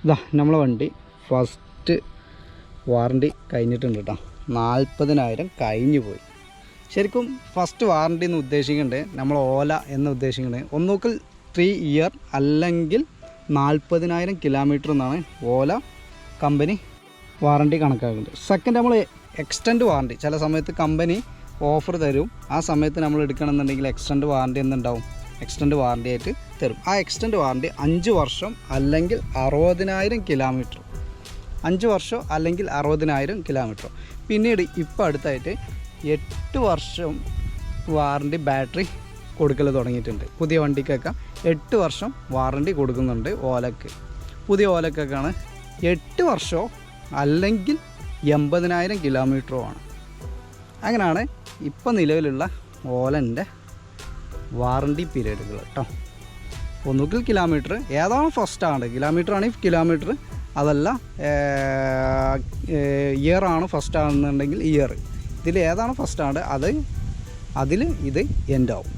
ഇതാ നമ്മളെ വണ്ടി ഫസ്റ്റ് വാറണ്ടി കഴിഞ്ഞിട്ടുണ്ട് കേട്ടോ. 40,000 കഴിഞ്ഞു പോയി. ശരിക്കും ഫസ്റ്റ് വാറണ്ടി എന്ന് ഉദ്ദേശിക്കേണ്ടത് നമ്മൾ ഓല എന്ന് ഉദ്ദേശിക്കേണ്ടത് ഒന്നുകിൽ 3 ഇയർ അല്ലെങ്കിൽ 40,000 കിലോമീറ്റർ എന്നാണ് ഓല കമ്പനി വാറണ്ടി കണക്കാക്കുന്നത്. സെക്കൻഡ് നമ്മൾ എക്സ്റ്റൻഡ് വാറണ്ടി ചില സമയത്ത് കമ്പനി ഓഫർ തരും. ആ സമയത്ത് നമ്മൾ എടുക്കണമെന്നുണ്ടെങ്കിൽ എക്സ്റ്റൻഡ് വാറണ്ടി എന്നുണ്ടാവും, എക്സ്റ്റൻഡ് വാറണ്ടി ആയിട്ട് തരും. ആ എക്സ്റ്റൻഡ് വാറണ്ടി 5 വർഷം അല്ലെങ്കിൽ 60,000 കിലോമീറ്റർ, 5 വർഷം അല്ലെങ്കിൽ 60,000 കിലോമീറ്റർ. പിന്നീട് ഇപ്പോൾ അടുത്തായിട്ട് 8 വർഷം വാറണ്ടി ബാറ്ററി കൊടുക്കൽ തുടങ്ങിയിട്ടുണ്ട്. പുതിയ വണ്ടിക്കൊക്കെ 8 വർഷം വാറണ്ടി കൊടുക്കുന്നുണ്ട്. ഓലക്ക്, പുതിയ ഓലക്കൊക്കെയാണ് 8 വർഷമോ അല്ലെങ്കിൽ 80,000 കിലോമീറ്ററോ ആണ്. അങ്ങനെയാണ് ഇപ്പോൾ നിലവിലുള്ള ഓലൻ്റെ വാറണ്ടി പീരീഡുകൾ കേട്ടോ. ഒന്നുകിൽ കിലോമീറ്റർ ഏതാണ് ഫസ്റ്റാണ്, കിലോമീറ്റർ ആണെങ്കിൽ കിലോമീറ്റർ, അതല്ല ഇയർ ആണ് ഫസ്റ്റ് ആണെന്നുണ്ടെങ്കിൽ ഇയർ. ഇതിൽ ഏതാണ് ഫസ്റ്റാണ് അതിൽ ഇത് എൻഡാവും.